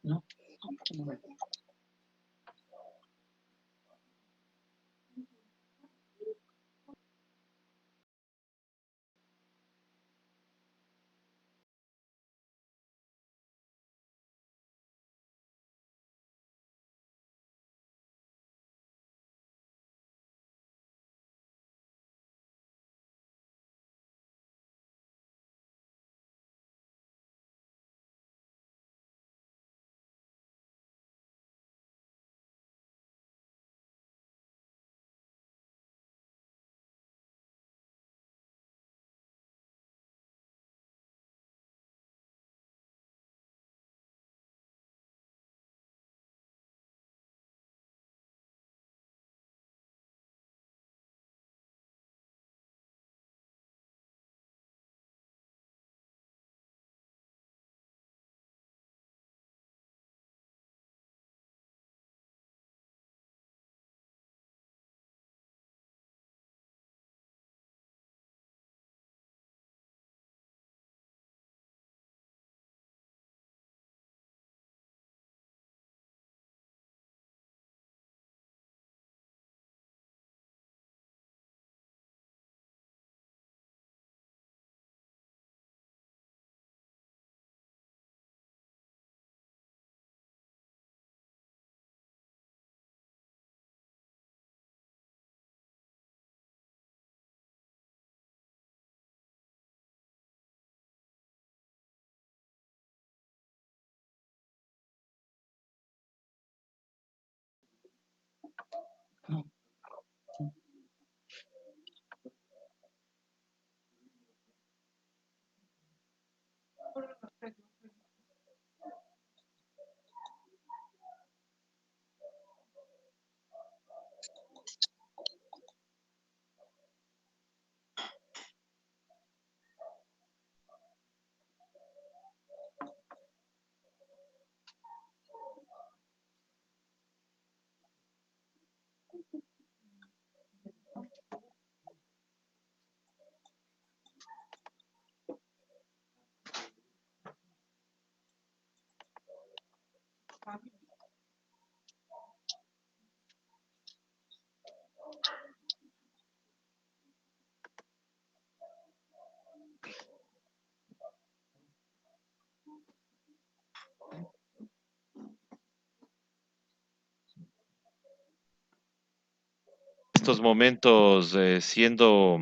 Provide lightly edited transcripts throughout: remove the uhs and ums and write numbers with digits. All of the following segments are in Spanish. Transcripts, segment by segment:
¿no? Estos momentos siendo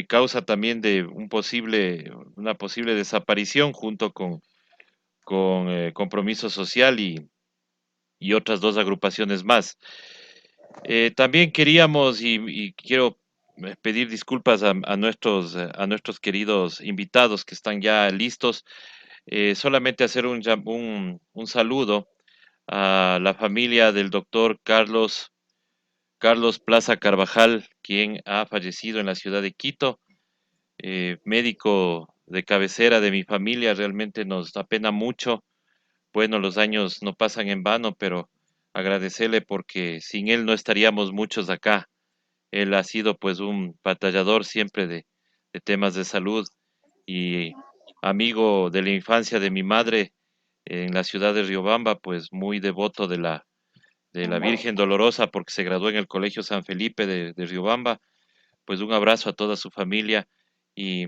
causa también de una posible desaparición junto con Compromiso Social y otras dos agrupaciones más. También queríamos y quiero pedir disculpas a nuestros queridos invitados que están ya listos. Solamente hacer un saludo a la familia del doctor Carlos Plaza Carvajal, quien ha fallecido en la ciudad de Quito, médico de cabecera de mi familia. Realmente nos apena mucho. Bueno, los años no pasan en vano, pero agradecerle porque sin él no estaríamos muchos acá. Él ha sido pues un batallador siempre de temas de salud y amigo de la infancia de mi madre en la ciudad de Riobamba, pues muy devoto de la Virgen Dolorosa porque se graduó en el Colegio San Felipe de Riobamba. Pues un abrazo a toda su familia y,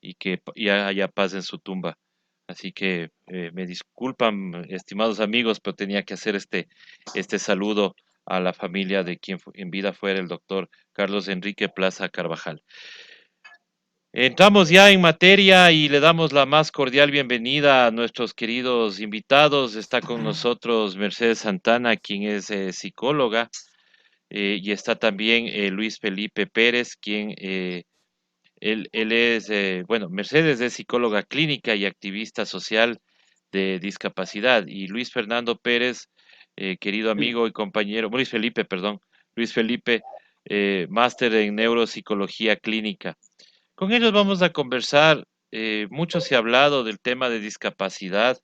y que haya paz en su tumba. Así que me disculpan, estimados amigos, pero tenía que hacer este saludo a la familia de quien en vida fuera el doctor Carlos Enrique Plaza Carvajal. Entramos ya en materia y le damos la más cordial bienvenida a nuestros queridos invitados. Está con nosotros Mercedes Santana, quien es psicóloga, y está también Luis Felipe Pérez, quien él es, bueno, Mercedes es psicóloga clínica y activista social de discapacidad, y Luis Fernando Pérez, querido amigo y compañero, Luis Felipe, perdón, Luis Felipe, máster en neuropsicología clínica. Con ellos vamos a conversar. Mucho se ha hablado del tema de discapacidad,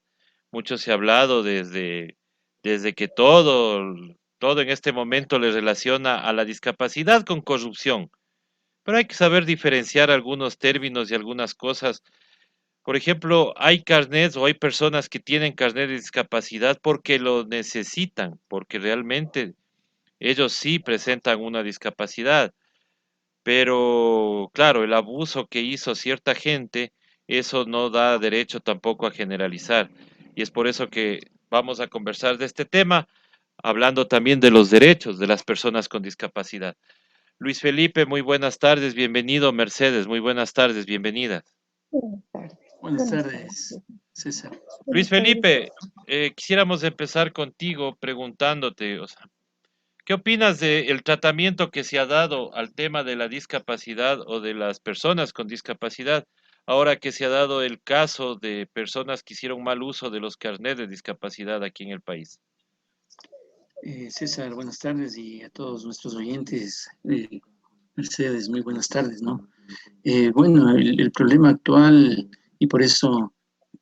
mucho se ha hablado desde que todo en este momento le relaciona a la discapacidad con corrupción, pero hay que saber diferenciar algunos términos y algunas cosas Por ejemplo, hay carnets o hay personas que tienen carnet de discapacidad porque lo necesitan, porque realmente ellos sí presentan una discapacidad. Pero claro, el abuso que hizo cierta gente, eso no da derecho tampoco a generalizar. Y es por eso que vamos a conversar de este tema, hablando también de los derechos de las personas con discapacidad. Luis Felipe, muy buenas tardes, bienvenido. Mercedes, muy buenas tardes, bienvenida. Buenas tardes. Buenas Buenas tardes. tardes, César. Luis Buenas tardes. Felipe, quisiéramos empezar contigo preguntándote, o sea, ¿qué opinas del tratamiento que se ha dado al tema de la discapacidad o de las personas con discapacidad, ahora que se ha dado el caso de personas que hicieron mal uso de los carnets de discapacidad aquí en el país? César, buenas tardes y a todos nuestros oyentes. Mercedes, muy buenas tardes, ¿no? Bueno, el problema actual, y por eso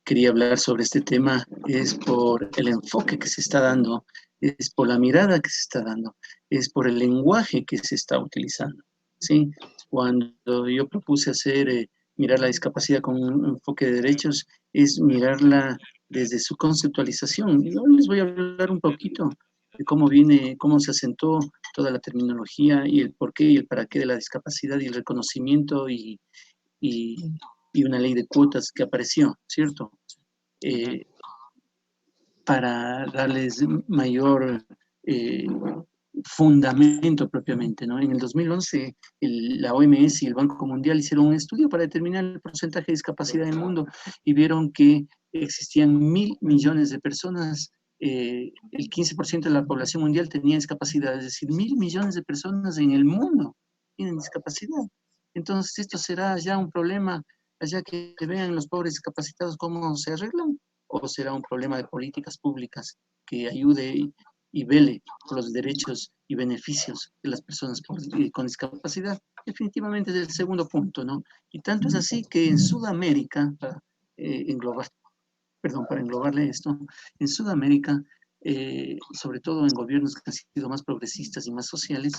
quería hablar sobre este tema, es por el enfoque que se está dando, es por la mirada que se está dando, es por el lenguaje que se está utilizando, ¿sí? Cuando yo propuse hacer, mirar la discapacidad con un enfoque de derechos, es mirarla desde su conceptualización. Y hoy les voy a hablar un poquito de cómo viene, cómo se asentó toda la terminología y el porqué y el para qué de la discapacidad y el reconocimiento y, y una ley de cuotas que apareció, ¿cierto? Ujú. Eh, para darles mayor fundamento propiamente, ¿no? En el 2011, la OMS y el Banco Mundial hicieron un estudio para determinar el porcentaje de discapacidad en el mundo y vieron que existían 1.000 millones de personas, el 15% de la población mundial tenía discapacidad, es decir, 1.000 millones de personas en el mundo tienen discapacidad. Entonces, esto será ya un problema, allá que vean los pobres discapacitados cómo se arreglan, o será un problema de políticas públicas que ayude y vele por los derechos y beneficios de las personas con discapacidad. Definitivamente es el segundo punto, ¿no? Y tanto es así que en Sudamérica, para englobar, perdón, para englobarle esto, en Sudamérica, sobre todo en gobiernos que han sido más progresistas y más sociales,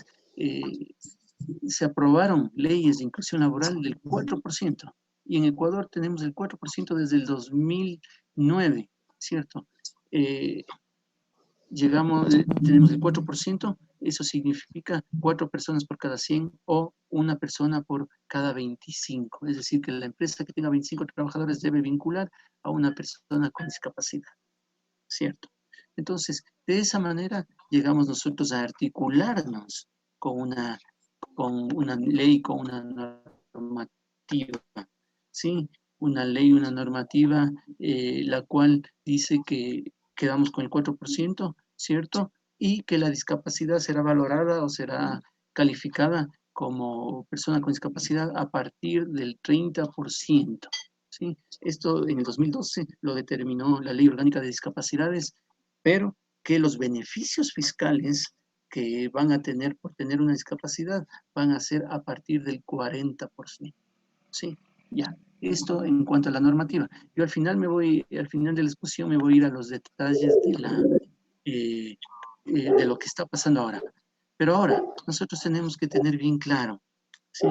se aprobaron leyes de inclusión laboral del 4%. Y en Ecuador tenemos el 4% desde el 2009, ¿cierto? Eh, tenemos el 4%, eso significa 4 personas por cada 100 o una persona por cada 25. Es decir, que la empresa que tenga 25 trabajadores debe vincular a una persona con discapacidad, ¿cierto? Entonces, de esa manera llegamos nosotros a articularnos con una ley, con una normativa, ¿sí? Una ley, una normativa, la cual dice que quedamos con el 4%, ¿cierto? Y que la discapacidad será valorada o será calificada como persona con discapacidad a partir del 30%, ¿sí? Esto en el 2012 lo determinó la Ley Orgánica de Discapacidades, pero que los beneficios fiscales que van a tener por tener una discapacidad van a ser a partir del 40%. Sí, ya. Esto en cuanto a la normativa. Yo al final de la exposición me voy a ir a los detalles eh, de lo que está pasando ahora. Pero ahora, nosotros tenemos que tener bien claro, ¿sí?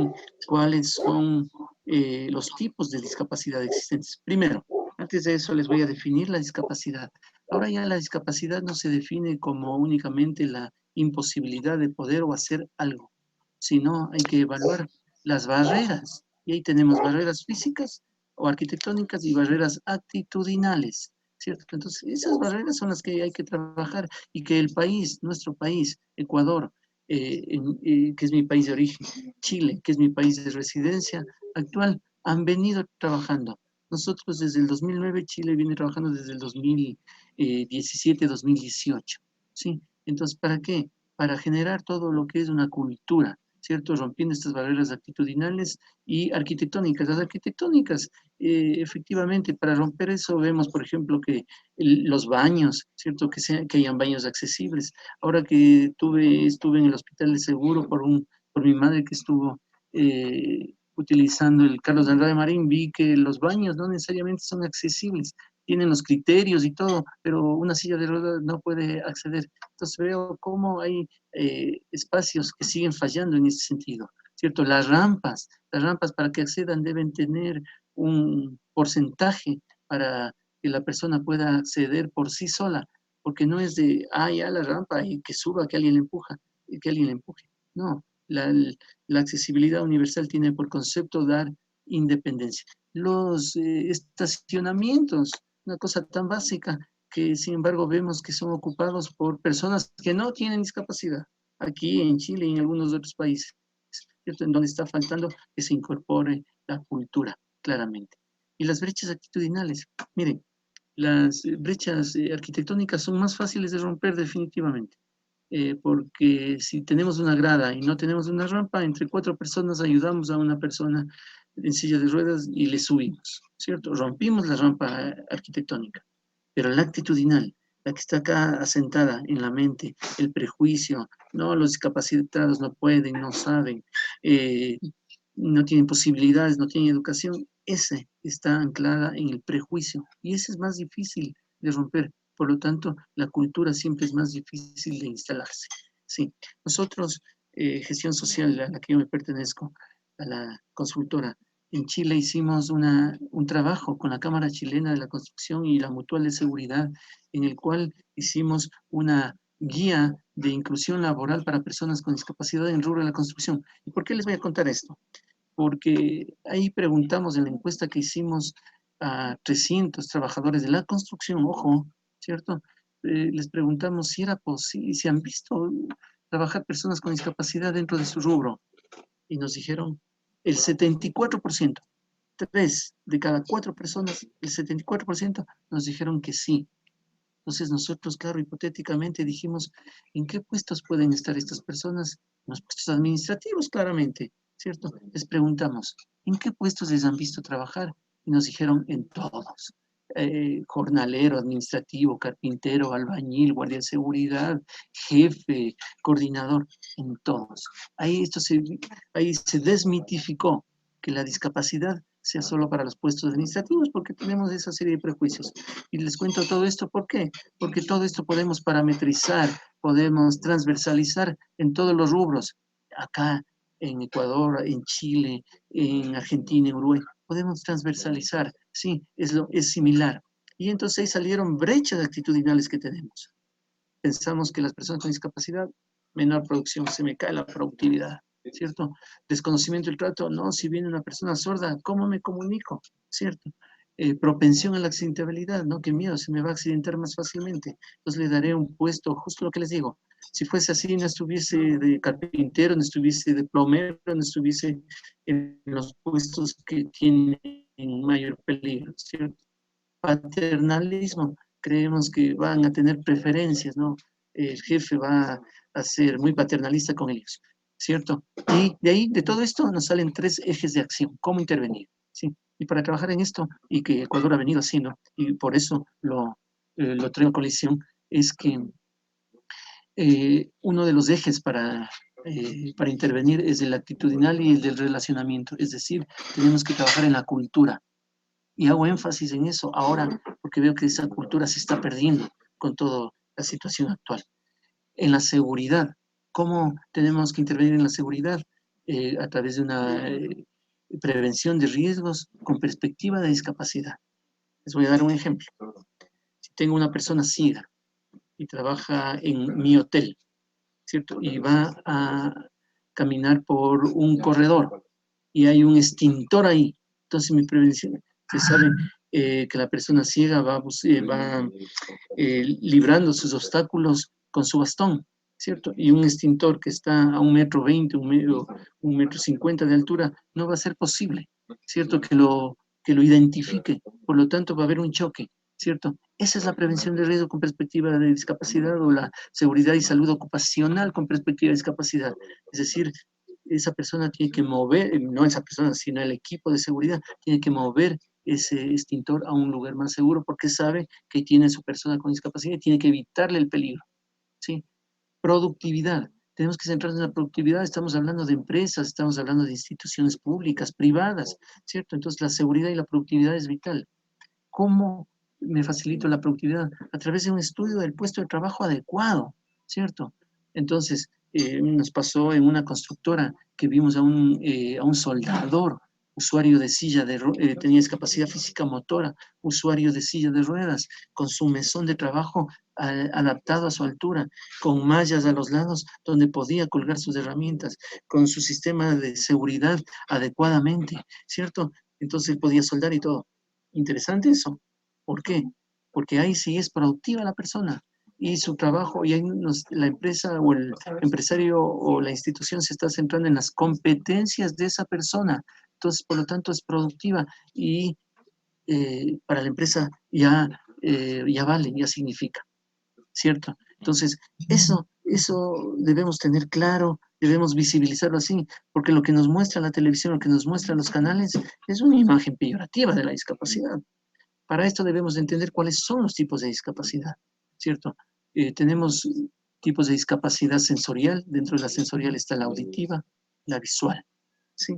Cuáles son los tipos de discapacidad existentes. Primero, antes de eso les voy a definir la discapacidad. Ahora ya la discapacidad no se define como únicamente la imposibilidad de poder o hacer algo, sino hay que evaluar las barreras. Y ahí tenemos barreras físicas o arquitectónicas y barreras actitudinales, ¿cierto? Entonces, esas barreras son las que hay que trabajar y que el país, nuestro país, Ecuador, que es mi país de origen, Chile, que es mi país de residencia actual, han venido trabajando. Nosotros desde el 2009, Chile viene trabajando desde el 2017, 2018, ¿sí? Entonces, ¿para qué? Para generar todo lo que es una cultura, ¿cierto? Rompiendo estas barreras actitudinales y arquitectónicas. Las arquitectónicas, efectivamente, para romper eso vemos, por ejemplo, que los baños, ¿cierto? Que hayan baños accesibles. Ahora que estuve en el hospital de seguro por mi madre que estuvo utilizando el Carlos de Andrade Marín, vi que los baños no necesariamente son accesibles, tienen los criterios y todo, pero una silla de ruedas no puede acceder. Entonces veo cómo hay espacios que siguen fallando en ese sentido, ¿cierto? Las rampas para que accedan deben tener un porcentaje para que la persona pueda acceder por sí sola, porque no es de, ya la rampa y que suba, que alguien le empuja, y que alguien le empuje. No, la accesibilidad universal tiene por concepto dar independencia. Los estacionamientos, una cosa tan básica que sin embargo vemos que son ocupados por personas que no tienen discapacidad, aquí en Chile y en algunos otros países, ¿cierto? En donde está faltando que se incorpore la cultura, claramente. Y las brechas actitudinales, miren, las brechas arquitectónicas son más fáciles de romper definitivamente, porque si tenemos una grada y no tenemos una rampa, entre 4 personas ayudamos a una persona en silla de ruedas y le subimos, ¿cierto? Rompimos la rampa arquitectónica, pero la actitudinal, la que está acá asentada en la mente, el prejuicio, no, los discapacitados no pueden, no saben, eh, no tienen posibilidades, no tienen educación, ese está anclada en el prejuicio y ese es más difícil de romper. Por lo tanto, la cultura siempre es más difícil de instalarse. Sí, nosotros, gestión social a la que yo me pertenezco, a la consultora, en Chile hicimos un trabajo con la Cámara Chilena de la Construcción y la Mutual de Seguridad, en el cual hicimos una guía de inclusión laboral para personas con discapacidad en rubro de la construcción. ¿Y por qué les voy a contar esto? Porque ahí preguntamos en la encuesta que hicimos a 300 trabajadores de la construcción, ojo, ¿cierto? Les preguntamos si era posible, si han visto trabajar personas con discapacidad dentro de su rubro. Y nos dijeron el 74%, 3 de cada 4 personas, el 74% nos dijeron que sí. Entonces nosotros, claro, hipotéticamente dijimos, ¿en qué puestos pueden estar estas personas? En los puestos administrativos, claramente, ¿cierto? Les preguntamos, ¿en qué puestos les han visto trabajar? Y nos dijeron, en todos. Jornalero, administrativo, carpintero, albañil, guardia de seguridad, jefe, coordinador, en todos. Ahí se desmitificó que la discapacidad sea solo para los puestos administrativos, porque tenemos esa serie de prejuicios. Y les cuento todo esto, ¿por qué? Porque todo esto podemos parametrizar, podemos transversalizar en todos los rubros. Acá, en Ecuador, en Chile, en Argentina, en Uruguay, podemos transversalizar, sí, es similar. Y entonces ahí salieron brechas actitudinales que tenemos. Pensamos que las personas con discapacidad, menor producción, se me cae la productividad, ¿cierto? Desconocimiento del trato, no, si viene una persona sorda, ¿cómo me comunico? ¿Cierto? Propensión a la accidentabilidad, ¿no? Qué miedo, se me va a accidentar más fácilmente. Entonces le daré un puesto, justo lo que les digo. Si fuese así, no estuviese de carpintero, no estuviese de plomero, no estuviese en los puestos que tienen mayor peligro, ¿cierto? Paternalismo, creemos que van a tener preferencias, ¿no? El jefe va a ser muy paternalista con ellos, ¿cierto? Y de ahí, de todo esto, nos salen 3 ejes de acción, cómo intervenir, ¿sí? Y para trabajar en esto, y que Ecuador ha venido haciendo, y por eso lo traigo a colisión, es que uno de los ejes para intervenir es el actitudinal y el del relacionamiento, es decir, tenemos que trabajar en la cultura, y hago énfasis en eso ahora porque veo que esa cultura se está perdiendo con toda la situación actual. En la seguridad, ¿cómo tenemos que intervenir en la seguridad? A través de una prevención de riesgos con perspectiva de discapacidad. Les voy a dar un ejemplo. Si tengo una persona ciega y trabaja en mi hotel, ¿cierto? Y va a caminar por un corredor y hay un extintor ahí. Entonces mi prevención, se sabe que la persona ciega va librando sus obstáculos con su bastón, ¿cierto? Y un extintor que está a 1,20 m, 1,50 m de altura, no va a ser posible, ¿cierto? Que lo identifique. Por lo tanto, va a haber un choque, ¿cierto? Esa es la prevención de riesgo con perspectiva de discapacidad o la seguridad y salud ocupacional con perspectiva de discapacidad. Es decir, esa persona tiene que mover, no esa persona, sino el equipo de seguridad, tiene que mover ese extintor a un lugar más seguro porque sabe que tiene su persona con discapacidad y tiene que evitarle el peligro, ¿sí? Productividad. Tenemos que centrarnos en la productividad. Estamos hablando de empresas, estamos hablando de instituciones públicas, privadas, ¿cierto? Entonces la seguridad y la productividad es vital. ¿Cómo me facilito la productividad? A través de un estudio del puesto de trabajo adecuado, ¿cierto? Entonces, nos pasó en una constructora que vimos a un soldador, usuario de tenía discapacidad física motora, usuario de silla de ruedas, con su mesón de trabajo adaptado a su altura, con mallas a los lados donde podía colgar sus herramientas, con su sistema de seguridad adecuadamente, ¿cierto? Entonces él podía soldar y todo. Interesante eso. ¿Por qué? Porque ahí sí es productiva la persona y su trabajo, y ahí la empresa o el empresario o la institución se está centrando en las competencias de esa persona. Entonces, por lo tanto, es productiva y para la empresa ya vale, ya significa, ¿cierto? Entonces, eso debemos tener claro, debemos visibilizarlo así, porque lo que nos muestra la televisión, lo que nos muestran los canales, es una imagen peyorativa de la discapacidad. Para esto debemos de entender cuáles son los tipos de discapacidad, ¿cierto? Tenemos tipos de discapacidad sensorial, dentro de la sensorial está la auditiva, la visual, ¿sí?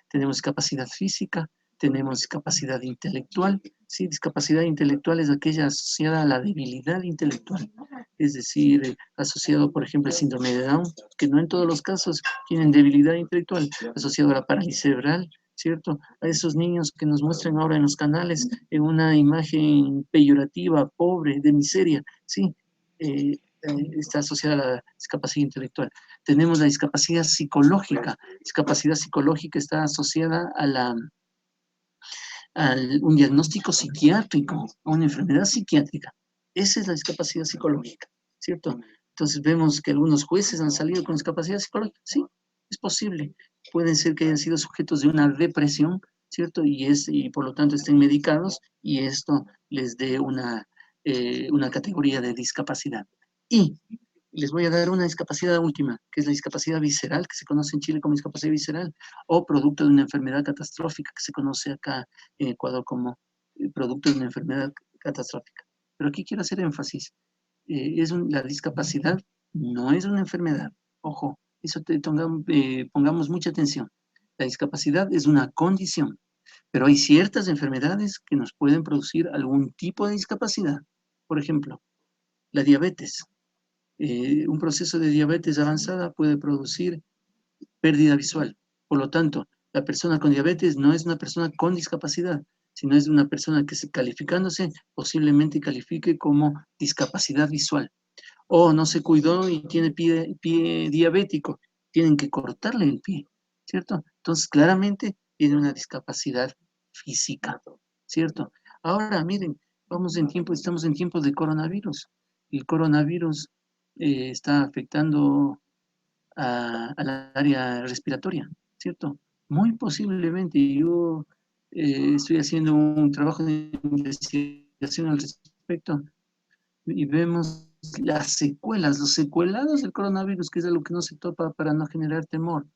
Tenemos discapacidad física, tenemos discapacidad intelectual, ¿sí? Discapacidad intelectual es aquella asociada a la debilidad intelectual, es decir, asociado, por ejemplo, al síndrome de Down, que no en todos los casos tienen debilidad intelectual, asociado a la parálisis cerebral, ¿cierto? A esos niños que nos muestran ahora en los canales en una imagen peyorativa, pobre, de miseria, ¿sí? Está asociada a la discapacidad intelectual. Tenemos la discapacidad psicológica. Discapacidad psicológica está asociada a un diagnóstico psiquiátrico, a una enfermedad psiquiátrica. Esa es la discapacidad psicológica, ¿cierto? Entonces vemos que algunos jueces han salido con discapacidad psicológica. Sí, es posible. Pueden ser que hayan sido sujetos de una depresión, ¿cierto? Y por lo tanto estén medicados y esto les dé una categoría de discapacidad. Y les voy a dar una discapacidad última, que es la discapacidad visceral, que se conoce en Chile como discapacidad visceral, o producto de una enfermedad catastrófica, que se conoce acá en Ecuador como producto de una enfermedad catastrófica. Pero aquí quiero hacer énfasis. La discapacidad no es una enfermedad. Ojo, eso pongamos mucha atención. La discapacidad es una condición, pero hay ciertas enfermedades que nos pueden producir algún tipo de discapacidad. Por ejemplo, la diabetes. Un proceso de diabetes avanzada puede producir pérdida visual. Por lo tanto, la persona con diabetes no es una persona con discapacidad, sino es una persona que calificándose posiblemente califique como discapacidad visual. O no se cuidó y tiene pie diabético, tienen que cortarle el pie, ¿cierto? Entonces, claramente tiene una discapacidad física, ¿cierto? Ahora, miren, estamos en tiempos de coronavirus. El coronavirus está afectando al área respiratoria, ¿cierto? Muy posiblemente yo estoy haciendo un trabajo de investigación al respecto y vemos las secuelas, los secuelados del coronavirus, que es algo que no se topa para no generar temor,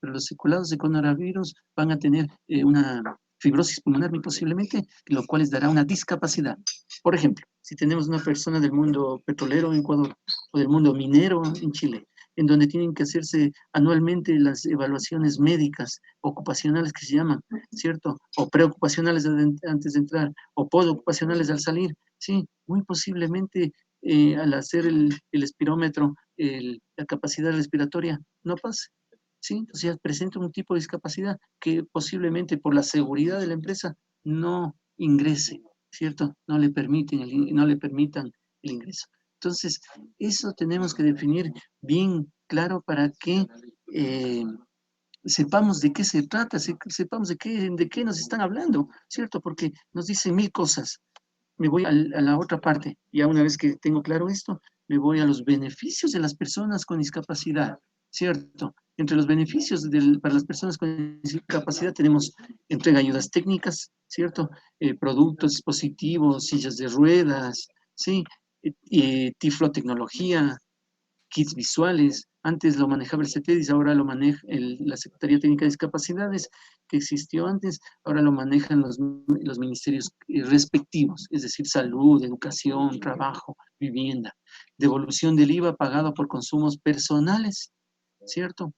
pero los secuelados de coronavirus van a tener una fibrosis pulmonar muy posiblemente, lo cual les dará una discapacidad. Por ejemplo, si tenemos una persona del mundo petrolero en Ecuador o del mundo minero en Chile, en donde tienen que hacerse anualmente las evaluaciones médicas ocupacionales que se llaman, ¿cierto? O preocupacionales antes de entrar, o postocupacionales al salir, sí, muy posiblemente al hacer el espirómetro, la capacidad respiratoria no pase. ¿Sí? Entonces ya presenta un tipo de discapacidad que posiblemente por la seguridad de la empresa no ingrese, ¿cierto? No le permitan el ingreso. Entonces, eso tenemos que definir bien claro para que sepamos de qué se trata, sepamos de qué nos están hablando, ¿cierto? Porque nos dicen mil cosas. Me voy a la otra parte, ya una vez que tengo claro esto, me voy a los beneficios de las personas con discapacidad, ¿cierto? Entre los beneficios para las personas con discapacidad tenemos entrega de ayudas técnicas, ¿cierto? Productos, dispositivos, sillas de ruedas, ¿sí? Tiflotecnología, kits visuales. Antes lo manejaba el CETEDIS, ahora lo maneja la Secretaría Técnica de Discapacidades, que existió antes, ahora lo manejan los ministerios respectivos, es decir, salud, educación, trabajo, vivienda. Devolución del IVA pagado por consumos personales, ¿cierto?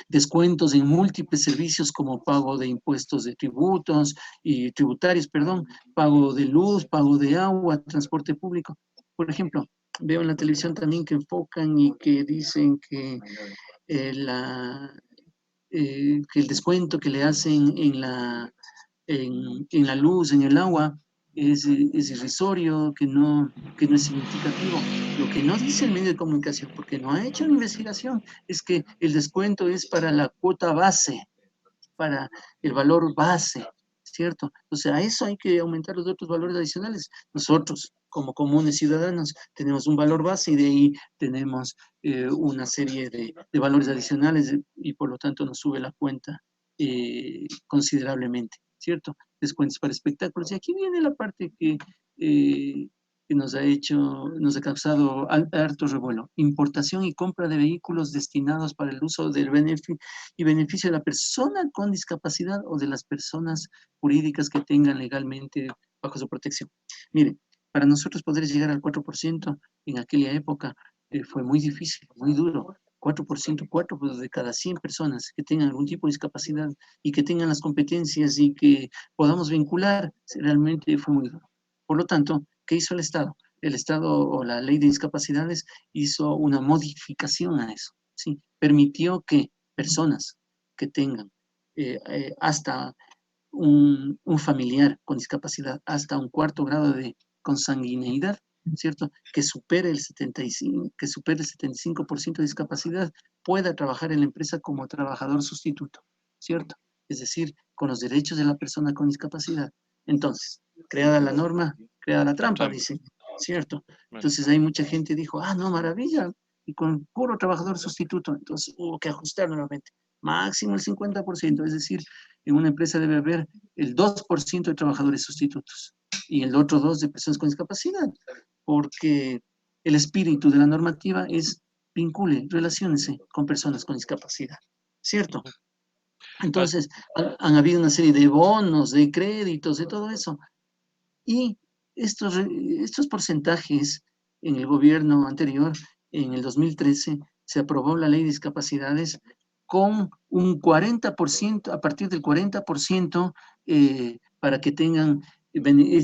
Descuentos en múltiples servicios como pago de impuestos de tributos y tributarios, perdón, pago de luz, pago de agua, transporte público. Por ejemplo, veo en la televisión también que enfocan y que dicen que la que el descuento que le hacen en la luz, en el agua, es irrisorio, que no es significativo. Lo que no dice el medio de comunicación, porque no ha hecho una investigación, es que el descuento es para la cuota base, para el valor base, ¿cierto? O sea, a eso hay que aumentar los otros valores adicionales. Nosotros, como comunes ciudadanos, tenemos un valor base y de ahí tenemos una serie de valores adicionales y por lo tanto nos sube la cuenta considerablemente, ¿cierto? Descuentos para espectáculos. Y aquí viene la parte eh, que nos ha causado harto revuelo. Importación y compra de vehículos destinados para el uso del beneficio y beneficio de la persona con discapacidad o de las personas jurídicas que tengan legalmente bajo su protección. Mire, para nosotros poder llegar al 4% en aquella época fue muy difícil, muy duro. 4%, 4 pues, de cada 100 personas que tengan algún tipo de discapacidad y que tengan las competencias y que podamos vincular, realmente fue muy duro. Por lo tanto, ¿qué hizo el Estado? El Estado o la ley de discapacidades hizo una modificación a eso, ¿sí? Permitió que personas que tengan hasta un familiar con discapacidad, hasta un cuarto grado de consanguineidad, ¿cierto? Que supere el 75% de discapacidad, pueda trabajar en la empresa como trabajador sustituto, ¿cierto? Es decir, con los derechos de la persona con discapacidad. Entonces, creada la norma, creada la La trampa, trampa. dicen, ¿cierto? Bueno, Entonces, hay mucha gente que dijo, ah, no, maravilla, y con puro trabajador sustituto, entonces hubo que ajustar nuevamente, máximo el 50%, es decir, en una empresa debe haber el 2% de trabajadores sustitutos y el otro 2% de personas con discapacidad, porque el espíritu de la normativa es vincule, relaciónese con personas con discapacidad, ¿cierto? ujú. Ah, Entonces, han habido una serie de bonos, de créditos, de todo eso, y estos porcentajes en el gobierno anterior, en el 2013, se aprobó la ley de discapacidades con un 40%, a partir del 40%, para que tengan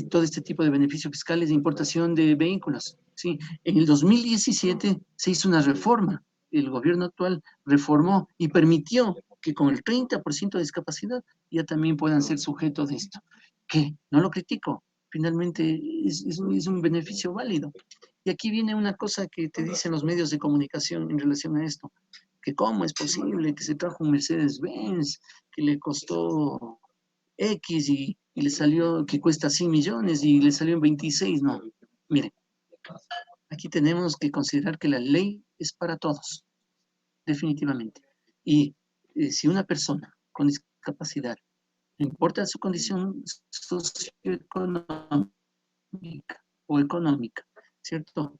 todo este tipo de beneficios fiscales de importación de vehículos. ¿Sí? En el 2017 se hizo una reforma. El gobierno actual reformó y permitió que con el 30% de discapacidad ya también puedan ser sujetos de esto. ¿Qué? No lo critico, finalmente es un beneficio válido. Y aquí viene una cosa que te dicen los medios de comunicación en relación a esto, que cómo es posible que se trajo un Mercedes-Benz que le costó X y le salió, que cuesta 100 millones y le salió en 26. No, mire, aquí tenemos que considerar que la ley es para todos, definitivamente. Y si una persona con discapacidad, no importa su condición socioeconómica, o económica, ¿cierto?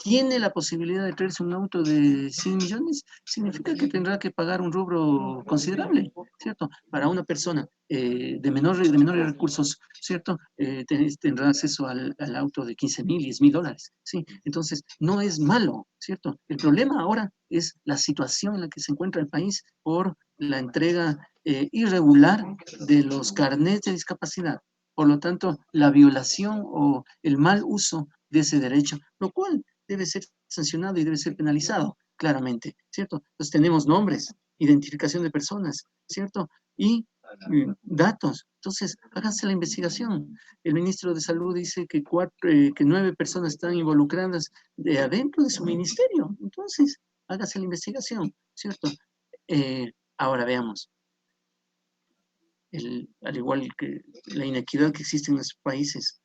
Tiene la posibilidad de traerse un auto de 100 millones, significa que tendrá que pagar un rubro considerable, ¿cierto? Para una persona de menores recursos, ¿cierto? Tendrá acceso al auto de 15,000, 10,000 dólares, ¿sí? Entonces, no es malo, ¿cierto? El problema ahora es la situación en la que se encuentra el país por la entrega irregular de los carnets de discapacidad. Por lo tanto, la violación o el mal uso de ese derecho, lo cual debe ser sancionado y debe ser penalizado, claramente, ¿cierto? Entonces tenemos nombres, identificación de personas, ¿cierto? Y datos. Entonces, háganse la investigación. El ministro de Salud dice que 9 personas están involucradas de adentro de su ministerio. Entonces, hágase la investigación, ¿cierto? Ahora veamos al igual que la inequidad que existe en nuestros países,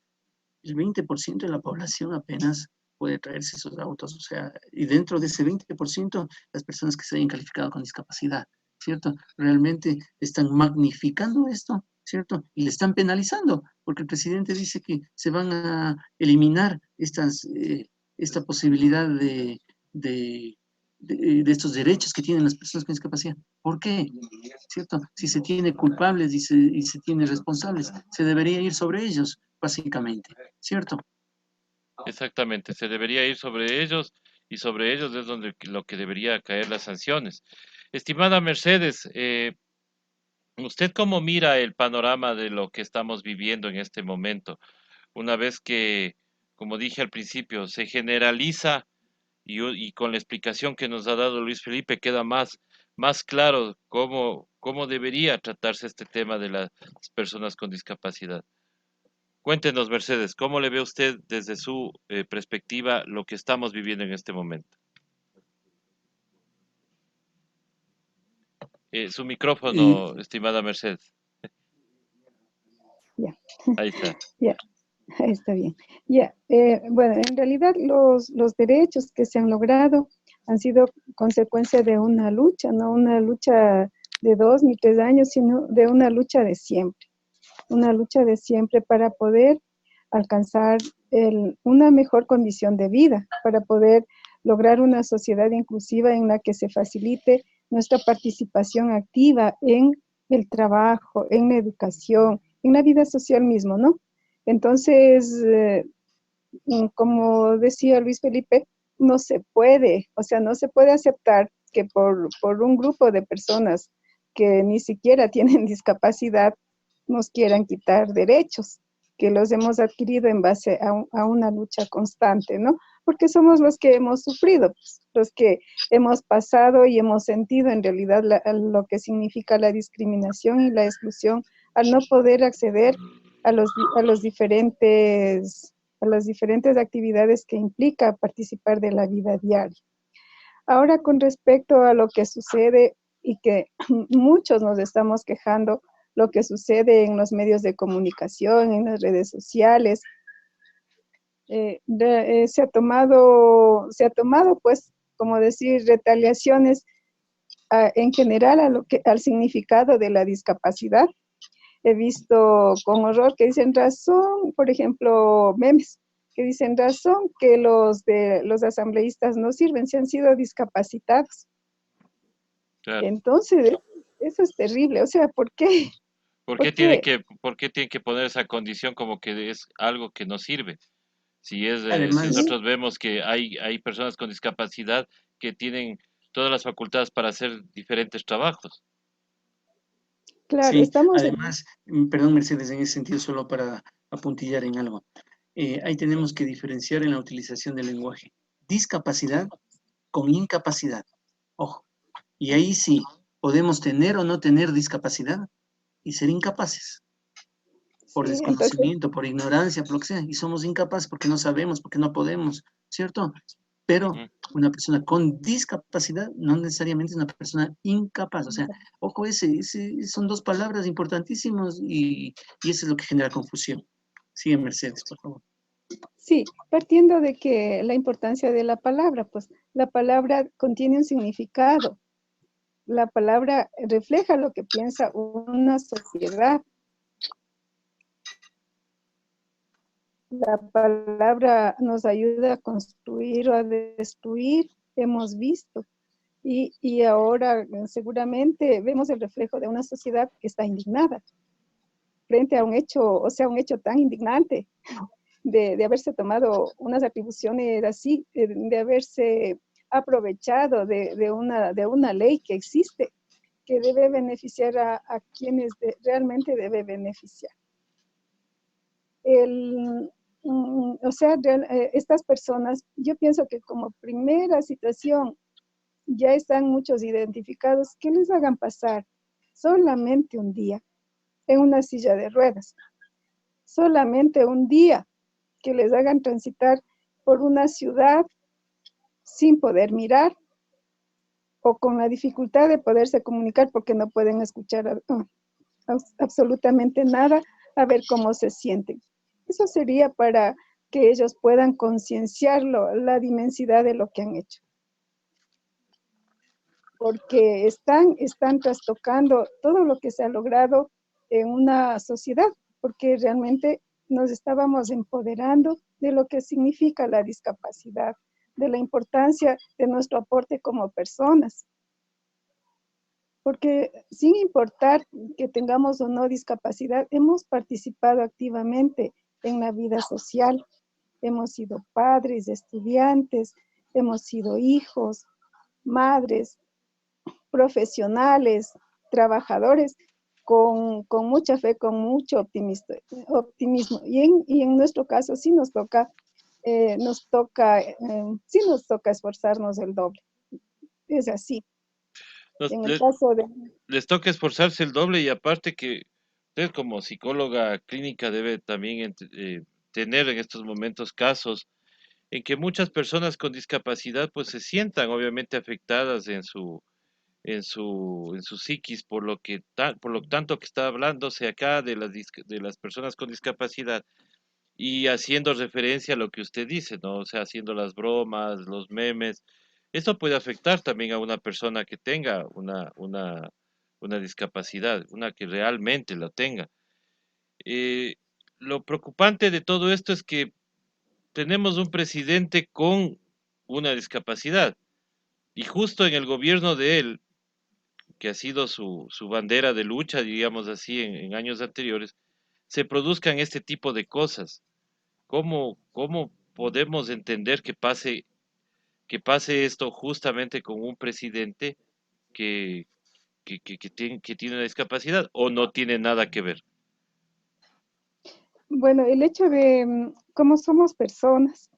el 20% de la población apenas puede traerse esos autos, o sea, y dentro de ese 20%, las personas que se hayan calificado con discapacidad, ¿cierto? Realmente están magnificando esto, ¿cierto? Y le están penalizando, porque el presidente dice que se van a eliminar esta posibilidad de, de estos derechos que tienen las personas con discapacidad. ¿Por qué? ¿Cierto? Si se tiene culpables y se tiene responsables, se debería ir sobre ellos, básicamente, ¿cierto? exactamente, se debería ir sobre ellos y sobre ellos es donde lo que debería caer las sanciones. Estimada Mercedes, ¿usted cómo mira el panorama de lo que estamos viviendo en este momento? Una vez que, como dije al principio, se generaliza y con la explicación que nos ha dado Luis Felipe queda más claro cómo debería tratarse este tema de las personas con discapacidad. Cuéntenos, Mercedes, ¿cómo le ve usted desde su perspectiva lo que estamos viviendo en este momento? Su Eh, micrófono, estimada Mercedes. Ya, Ahí está. ya, está bien. Ya, bueno, en realidad los derechos que se han logrado han sido consecuencia de una lucha, no una lucha de 2 ni 3 años, sino de una lucha de siempre para poder alcanzar una mejor condición de vida, para poder lograr una sociedad inclusiva en la que se facilite nuestra participación activa en el trabajo, en la educación, en la vida social mismo, ¿no? Entonces, como decía Luis Felipe, no se puede, o sea, no se puede aceptar que por un grupo de personas que ni siquiera tienen discapacidad nos quieran quitar derechos que los hemos adquirido en base a una lucha constante, ¿no? Porque somos los que hemos sufrido, pues, los que hemos pasado y hemos sentido en realidad lo que significa la discriminación y la exclusión al no poder acceder a los diferentes a las diferentes actividades que implica participar de la vida diaria. Ahora, con respecto a lo que sucede y que muchos nos estamos quejando, lo que sucede en los medios de comunicación, en las redes sociales, se ha tomado, pues, como decir, retaliaciones en general al significado de la discapacidad. He visto con horror que dicen razón, por ejemplo, memes, que dicen razón que los asambleístas no sirven, si han sido discapacitados. Claro. Entonces, eso es terrible. O sea, ¿por qué? ¿Por qué ¿Por qué? por qué tienen que poner esa condición como que es algo que no sirve? Si Además, Sí, nosotros vemos que hay personas con discapacidad que tienen todas las facultades para hacer diferentes trabajos. claro, sí, estamos en... además, perdón, Mercedes, en ese sentido, solo para apuntillar en algo. Ahí tenemos que diferenciar en la utilización del lenguaje. Discapacidad con incapacidad. Ojo. Y ahí sí, podemos tener o no tener discapacidad y ser incapaces por Sí, entonces, desconocimiento, por ignorancia, por lo que sea. Y somos incapaces porque no sabemos, porque no podemos, ¿cierto? Pero Ujú. una persona con discapacidad no necesariamente es una persona incapaz. O sea, ojo, son dos palabras importantísimas y eso es lo que genera confusión. Sigue Mercedes, por favor. sí, partiendo de que la importancia de la palabra, pues la palabra contiene un significado. La palabra refleja lo que piensa una sociedad. La palabra nos ayuda a construir o a destruir, hemos visto. Y ahora seguramente vemos el reflejo de una sociedad que está indignada frente a un hecho, o sea, un hecho tan indignante de haberse tomado unas atribuciones así, de haberse aprovechado de una ley que existe, que debe beneficiar a quienes realmente debe beneficiar. O sea, estas personas, yo pienso que como primera situación ya están muchos identificados, que les hagan pasar solamente un día en una silla de ruedas, solamente un día que les hagan transitar por una ciudad sin poder mirar o con la dificultad de poderse comunicar porque no pueden escuchar absolutamente nada, a ver cómo se sienten. Eso sería para que ellos puedan concienciarlo, la dimensidad de lo que han hecho. Porque están trastocando todo lo que se ha logrado en una sociedad, porque realmente nos estábamos empoderando de lo que significa la discapacidad, de la importancia de nuestro aporte como personas. Porque sin importar que tengamos o no discapacidad, hemos participado activamente en la vida social. Hemos sido padres, estudiantes, hemos sido hijos, madres, profesionales, trabajadores, con mucha fe, con mucho optimismo. Y en nuestro caso sí sí nos toca esforzarnos el doble. Es así. En el caso de... Les toca esforzarse el doble y aparte que usted como psicóloga clínica debe también tener en estos momentos casos en que muchas personas con discapacidad pues se sientan obviamente afectadas en su psiquis por lo que por lo tanto que está hablándose acá de de las personas con discapacidad y haciendo referencia a lo que usted dice, ¿no? O sea, haciendo las bromas, los memes. Eso puede afectar también a una persona que tenga una discapacidad, una que realmente la tenga. Eh, lo preocupante de todo esto es que tenemos un presidente con una discapacidad y justo en el gobierno de él, que ha sido su bandera de lucha, diríamos así, en años anteriores, se produzcan este tipo de cosas. ¿Cómo podemos entender que pase esto justamente con un presidente que, que tiene una discapacidad o no tiene nada que ver? Bueno, el hecho de cómo somos personas,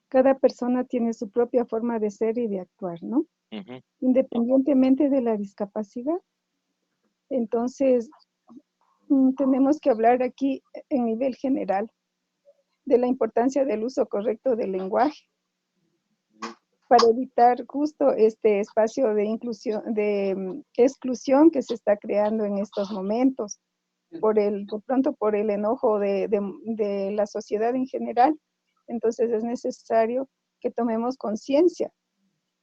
cada persona tiene su propia forma de ser y de actuar, ¿no? Ujú, Independientemente de la discapacidad. Entonces, tenemos que hablar aquí en nivel general de la importancia del uso correcto del lenguaje para evitar justo este espacio de inclusión, de exclusión que se está creando en estos momentos, de pronto por el enojo de la sociedad en general. Entonces es necesario que tomemos conciencia,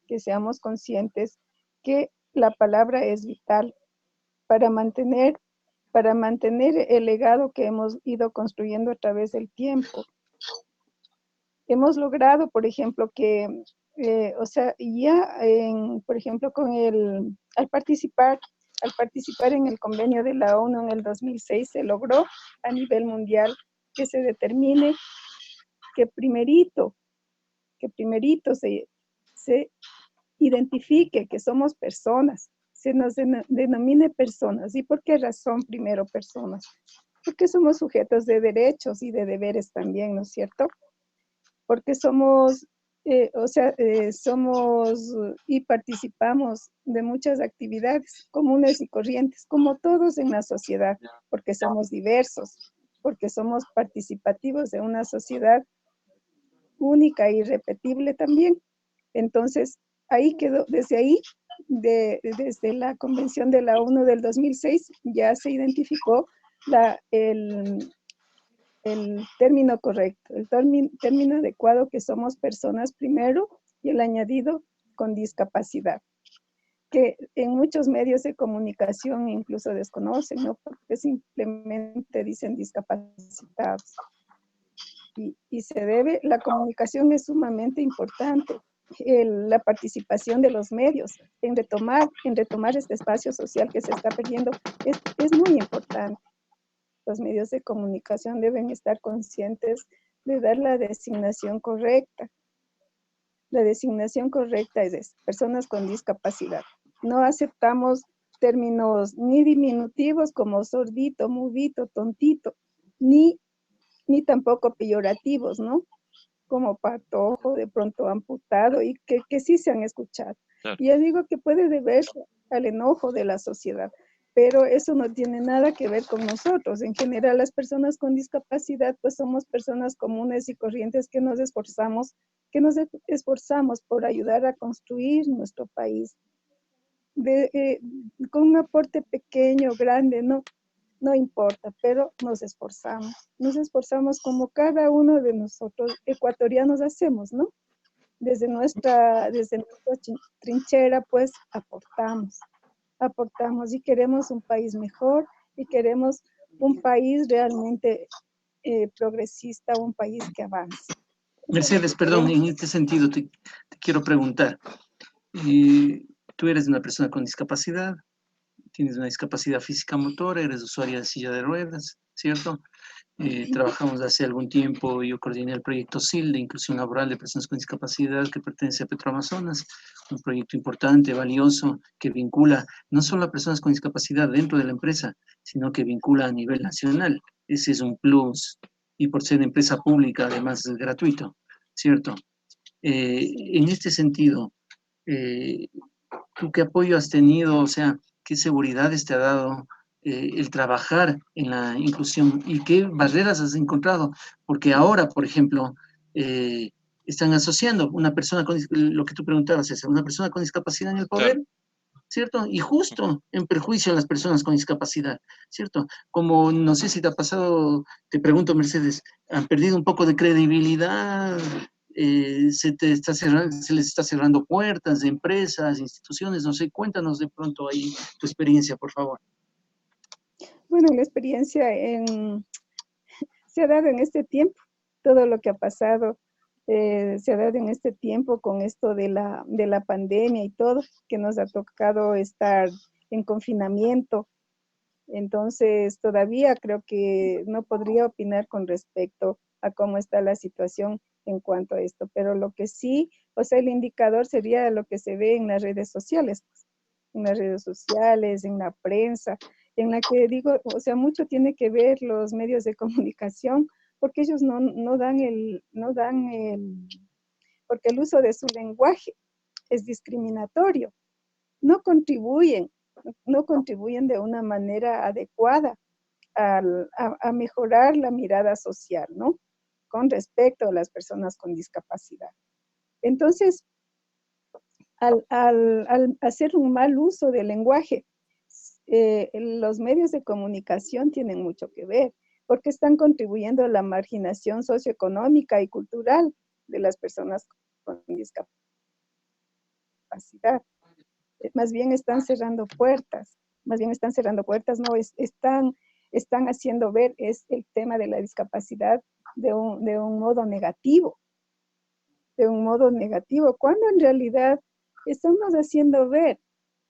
que seamos conscientes que la palabra es vital para mantener, para mantener el legado que hemos ido construyendo a través del tiempo. Hemos logrado, por ejemplo, que, o sea, ya, por ejemplo, al participar en el convenio de la ONU en el 2006, se logró a nivel mundial que se determine que primerito se identifique que somos personas, se nos denomine personas. ¿Y por qué razón primero personas? Porque somos sujetos de derechos y de deberes también, ¿no es cierto? Porque somos, somos y participamos de muchas actividades comunes y corrientes, como todos en la sociedad, porque somos diversos, porque somos participativos de una sociedad única e irrepetible también. Entonces, ahí quedó, desde ahí, desde la Convención de la ONU del 2006, ya se identificó el término correcto, el término adecuado, que somos personas primero, y el añadido con discapacidad, que en muchos medios de comunicación incluso desconocen, ¿no? Porque simplemente dicen discapacitados. Y se debe, la comunicación es sumamente importante, la participación de los medios en retomar este espacio social que se está perdiendo es muy importante. Los medios de comunicación deben estar conscientes de dar la designación correcta. La designación correcta es de personas con discapacidad. No aceptamos términos ni diminutivos como sordito, mudito, tontito, ni tampoco peyorativos, ¿no? Como patojo, de pronto amputado, y que sí se han escuchado. claro. Y yo digo que puede deberse al enojo de la sociedad, pero eso no tiene nada que ver con nosotros. En general, las personas con discapacidad, pues somos personas comunes y corrientes que nos esforzamos por ayudar a construir nuestro país. Con un aporte pequeño, grande, no importa, pero nos esforzamos como cada uno de nosotros ecuatorianos hacemos, ¿no? Desde nuestra trinchera, pues aportamos y queremos un país mejor y queremos un país realmente progresista, un país que avance. Mercedes, perdón, en este sentido te quiero preguntar, tú eres una persona con discapacidad, tienes una discapacidad física motora, eres usuaria de silla de ruedas, ¿cierto? Trabajamos hace algún tiempo, yo coordiné el proyecto SIL de inclusión laboral de personas con discapacidad que pertenece a Petroamazonas, un proyecto importante, valioso, que vincula no solo a personas con discapacidad dentro de la empresa, sino que vincula a nivel nacional. Ese es un plus, y por ser empresa pública además es gratuito, ¿cierto? En este sentido, ¿Tú qué apoyo has tenido? O sea, ¿qué seguridades te ha dado el trabajar en la inclusión y qué barreras has encontrado? Porque ahora, por ejemplo, están asociando una persona con, lo que tú preguntabas, César, una persona con discapacidad en el Claro. poder, ¿cierto? Y justo en perjuicio a las personas con discapacidad, ¿cierto? Como no sé si te ha pasado, te pregunto, Mercedes, han perdido un poco de credibilidad, se les está cerrando puertas de empresas, instituciones, no sé, cuéntanos de pronto ahí tu experiencia, por favor. Bueno, la experiencia se ha dado en este tiempo, todo lo que ha pasado se ha dado en este tiempo con esto de la pandemia y todo, que nos ha tocado estar en confinamiento. Entonces, todavía creo que no podría opinar con respecto a cómo está la situación en cuanto a esto, pero lo que sí, o sea, el indicador sería lo que se ve en las redes sociales, pues, en las redes sociales, en la prensa, en la que digo, o sea, mucho tiene que ver los medios de comunicación, porque ellos porque el uso de su lenguaje es discriminatorio, no contribuyen, no contribuyen de una manera adecuada a mejorar la mirada social, ¿no? Con respecto a las personas con discapacidad. Entonces, al hacer un mal uso del lenguaje, los medios de comunicación tienen mucho que ver, porque están contribuyendo a la marginación socioeconómica y cultural de las personas con discapacidad. Más bien están cerrando puertas, no, están haciendo ver el tema de la discapacidad de un modo negativo, cuando en realidad estamos haciendo ver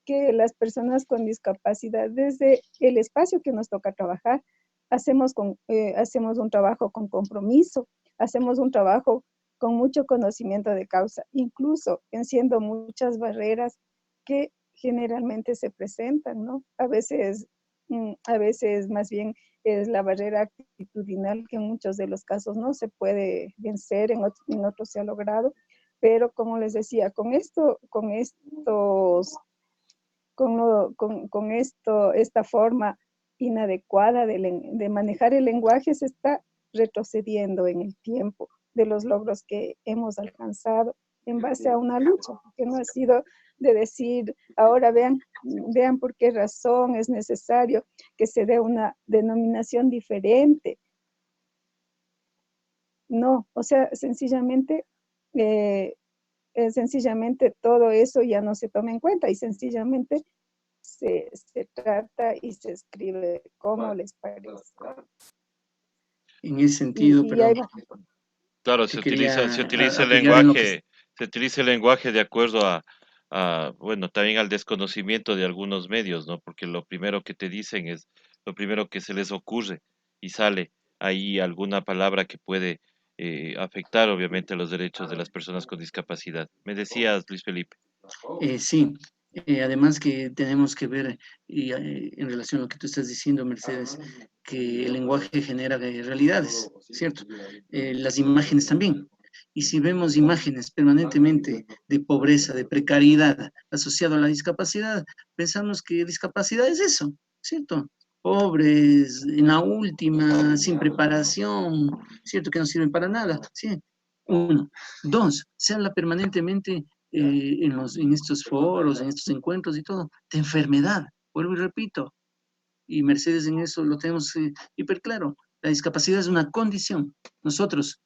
que las personas con discapacidad, desde el espacio que nos toca trabajar, hacemos un trabajo con compromiso, hacemos un trabajo con mucho conocimiento de causa, incluso venciendo muchas barreras que generalmente se presentan, ¿no? A veces más bien es la barrera actitudinal que en muchos de los casos no se puede vencer, en otros se ha logrado, pero como les decía, esta forma inadecuada de manejar el lenguaje se está retrocediendo en el tiempo de los logros que hemos alcanzado en base a una lucha, que no ha sido de decir, ahora vean por qué razón es necesario que se dé una denominación diferente. No, o sea, sencillamente todo eso ya no se toma en cuenta y sencillamente se trata y se escribe como les parece. En ese sentido, Y hay, Claro, te quería se utiliza apoyar en lo que... se utiliza el lenguaje de acuerdo bueno, también al desconocimiento de algunos medios, ¿no? Porque lo primero que te dicen es lo primero que se les ocurre y sale ahí alguna palabra que puede afectar, obviamente, los derechos de las personas con discapacidad. Me decías, Luis Felipe. Sí, además que tenemos que ver, y, en relación a lo que tú estás diciendo, Mercedes, que el lenguaje genera realidades, ¿cierto? Las imágenes también. Y si vemos imágenes permanentemente de pobreza, de precariedad asociado a la discapacidad, pensamos que discapacidad es eso, ¿cierto? Pobres, en la última, sin preparación, ¿cierto? Que no sirven para nada, ¿sí? Uno. Dos, se habla permanentemente en estos foros, en estos encuentros y todo, de enfermedad, vuelvo y repito, y Mercedes en eso lo tenemos hiper claro, la discapacidad es una condición. Nosotros,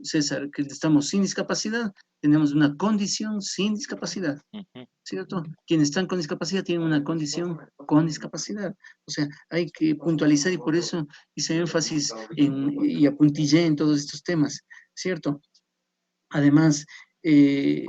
César, que estamos sin discapacidad, tenemos una condición sin discapacidad, Ujú. ¿cierto? Quienes están con discapacidad tienen una condición con discapacidad. O sea, hay que puntualizar y por eso hice énfasis y apuntillé en todos estos temas, ¿cierto? Además, eh,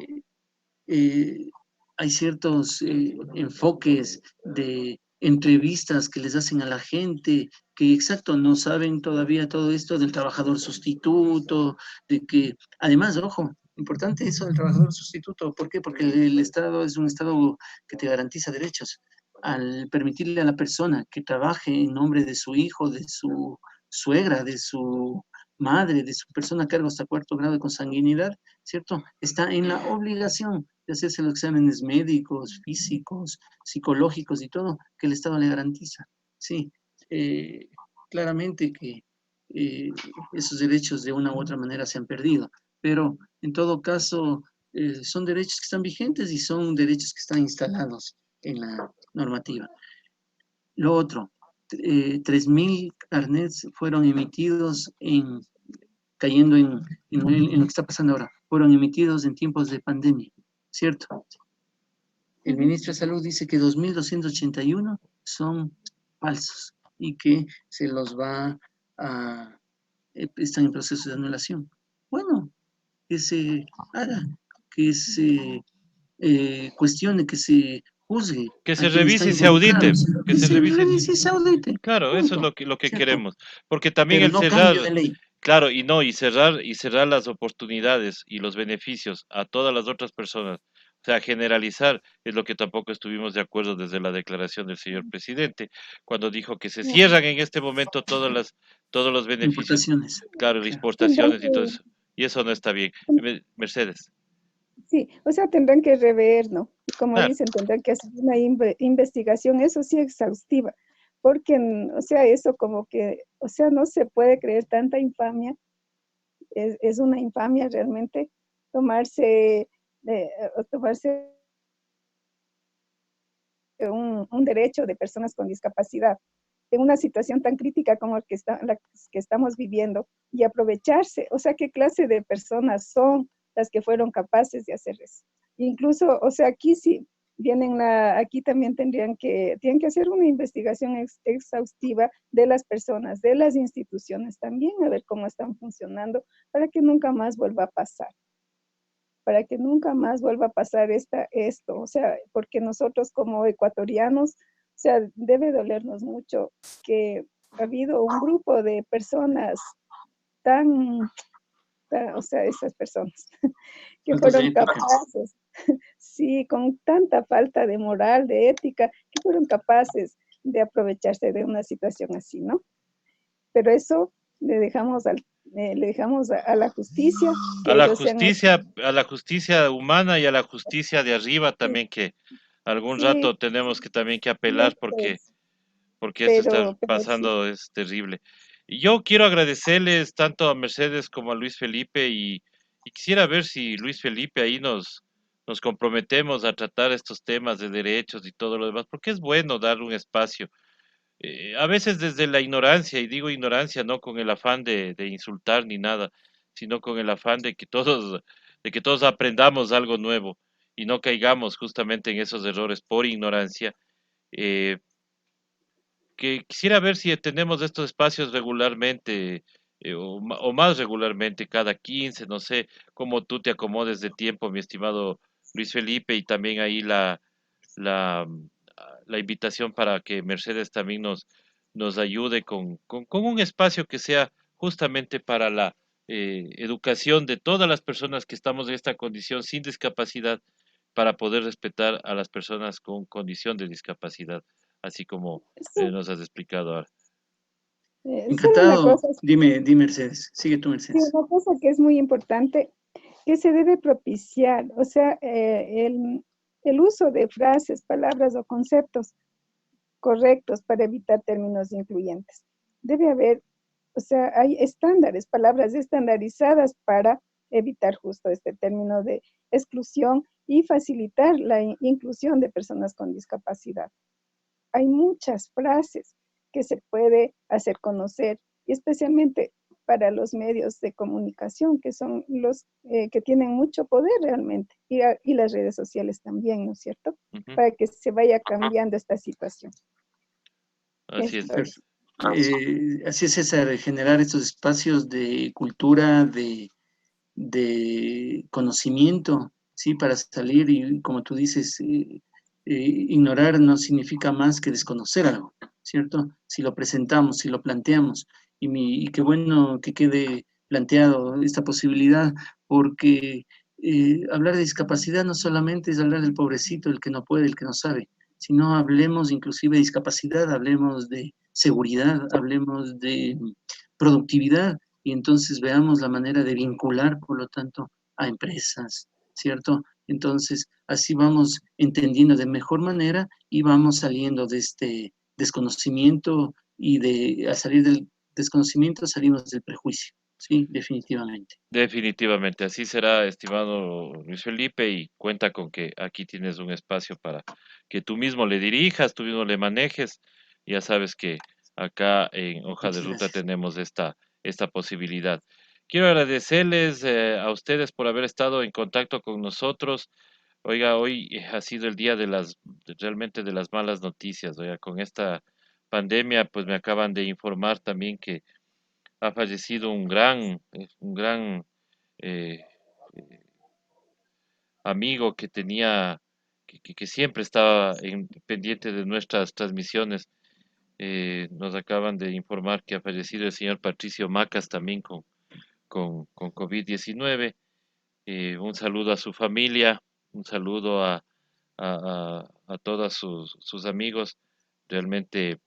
eh, hay ciertos enfoques de entrevistas que les hacen a la gente que, exacto, no saben todavía todo esto del trabajador sustituto, de que, además, ojo, importante eso del trabajador sustituto. ¿Por qué? Porque el Estado es un Estado que te garantiza derechos. Al permitirle a la persona que trabaje en nombre de su hijo, de su suegra, madre de su persona a cargo hasta 4º grado de consanguinidad, ¿cierto? Está en la obligación de hacerse los exámenes médicos, físicos, psicológicos y todo que el Estado le garantiza. Sí, claramente que esos derechos de una u otra manera se han perdido, pero en todo caso son derechos que están vigentes y son derechos que están instalados en la normativa. Lo otro, 3.000 carnets fueron emitidos cayendo en lo que está pasando ahora, fueron emitidos en tiempos de pandemia, ¿cierto? El ministro de Salud dice que 2.281 son falsos y que se los va a... están en proceso de anulación. Bueno, que se haga, que se cuestione, que se juzgue Que a se quienes revise están y se audite, involucrados, que que se se revise. revise y se audite. Claro, eso es Punto, lo que ¿cierto? queremos. Porque también Pero el no cambio cerrar, de ley. claro, y cerrar las oportunidades y los beneficios a todas las otras personas. O sea, generalizar es lo que tampoco estuvimos de acuerdo desde la declaración del señor presidente, cuando dijo que se cierran en este momento todos los beneficios, Importaciones. claro, las Claro. Tendrán exportaciones y todo eso. Y eso no está bien. Mercedes, sí, o sea, tendrán que rever, ¿no? Y como claro, dicen, tendrán que hacer una investigación, eso sí, exhaustiva, porque, o sea, eso como que, o sea, no se puede creer tanta infamia, es una infamia realmente tomarse, tomarse un derecho de personas con discapacidad en una situación tan crítica como la que estamos viviendo y aprovecharse. O sea, ¿qué clase de personas son las que fueron capaces de hacer eso? Incluso, o sea, aquí sí aquí también tienen que hacer una investigación exhaustiva de las personas, de las instituciones también, a ver cómo están funcionando para que nunca más vuelva a pasar, para que nunca más vuelva a pasar esto, o sea, porque nosotros como ecuatorianos, o sea, debe dolernos mucho que ha habido un grupo de personas tan, o sea, esas personas que Faltas de fueron ética. capaces, sí, con tanta falta de moral, de ética, que fueron capaces de aprovecharse de una situación así, ¿no? Pero eso le dejamos a la justicia, que ellos sean los a la justicia humana y a la justicia de arriba también que algún sí, rato tenemos que también que sí, apelar porque esto está pero sí. pasando es terrible. Y yo quiero agradecerles tanto a Mercedes como a Luis Felipe y quisiera ver si Luis Felipe ahí nos comprometemos a tratar estos temas de derechos y todo lo demás, porque es bueno dar un espacio. A veces desde la ignorancia, y digo ignorancia no con el afán de insultar ni nada, sino con el afán de que todos aprendamos algo nuevo y no caigamos justamente en esos errores por ignorancia. eh, que quisiera ver si tenemos estos espacios regularmente o más regularmente, cada 15, no sé cómo tú te acomodes de tiempo, mi estimado Luis Felipe, y también ahí la, la invitación para que Mercedes también nos ayude con un espacio que sea justamente para la educación de todas las personas que estamos en esta condición sin discapacidad, para poder respetar a las personas con condición de discapacidad, así como Eso, nos has explicado ahora. solo una Encantado. cosa, Dime, Mercedes. Sigue tú, sí, Mercedes. una cosa que es muy importante, que se debe propiciar, o sea, el uso de frases, palabras o conceptos correctos para evitar términos incluyentes. Debe haber, o sea, hay estándares, palabras estandarizadas para evitar justo este término de exclusión y facilitar la inclusión de personas con discapacidad. Hay muchas frases que se puede hacer conocer, y especialmente para los medios de comunicación, que son los que tienen mucho poder realmente, y las redes sociales también, ¿no es cierto? Ujú, Para que se vaya cambiando esta situación. así es. Esto es. Así es, César, generar estos espacios de cultura, de conocimiento, ¿sí? Para salir y, como tú dices, ignorar no significa más que desconocer algo, ¿cierto? Si lo presentamos, si lo planteamos, y qué bueno que quede planteado esta posibilidad, porque hablar de discapacidad no solamente es hablar del pobrecito, el que no puede, el que no sabe, sino hablemos inclusive de discapacidad, hablemos de seguridad, hablemos de productividad, y entonces veamos la manera de vincular, por lo tanto, a empresas, ¿cierto? Entonces, así vamos entendiendo de mejor manera y vamos saliendo de este desconocimiento y al salir del desconocimiento salimos del prejuicio, sí, definitivamente. Definitivamente, así será, estimado Luis Felipe, y cuenta con que aquí tienes un espacio para que tú mismo le dirijas, tú mismo le manejes. Ya sabes que acá en Hoja de Muchas Ruta gracias. tenemos esta posibilidad. Quiero agradecerles a ustedes por haber estado en contacto con nosotros. Oiga, hoy ha sido el día realmente de las malas noticias. Oiga, con esta pandemia, pues me acaban de informar también que ha fallecido un gran eh, eh, amigo que tenía, que siempre estaba pendiente de nuestras transmisiones. Nos acaban de informar que ha fallecido el señor Patricio Macas también con COVID-19. Un saludo a su familia, un saludo a todos sus amigos. Realmente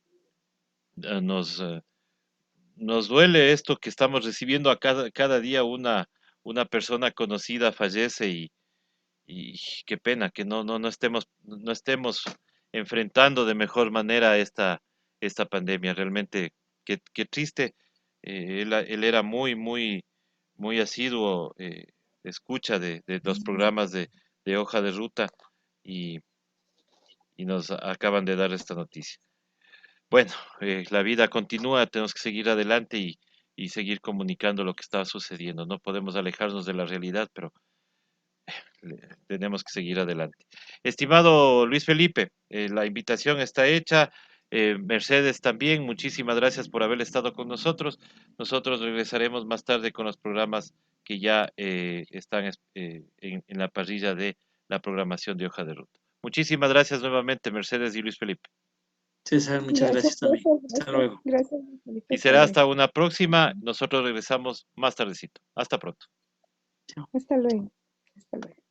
eh, nos, eh, nos duele esto que estamos recibiendo a cada día una persona conocida fallece y qué pena que no estemos enfrentando de mejor manera esta pandemia. Realmente, qué triste. Él era muy asiduo, escucha de los programas de Hoja de Ruta y, y nos acaban de dar esta noticia. Bueno, la vida continúa, tenemos que seguir adelante y seguir comunicando lo que está sucediendo. No podemos alejarnos de la realidad, pero tenemos que seguir adelante. Estimado Luis Felipe, la invitación está hecha. Mercedes también, muchísimas gracias por haber estado con nosotros. Nosotros regresaremos más tarde con los programas que ya están en la parrilla de la programación de Hoja de Ruta. Muchísimas gracias nuevamente, Mercedes y Luis Felipe. César, muchas Gracias, gracias también. César, Hasta gracias, luego. gracias, Felipe, Y hasta será luego. hasta una próxima. Nosotros regresamos más tardecito. Hasta pronto. Chao. Hasta luego. Hasta luego.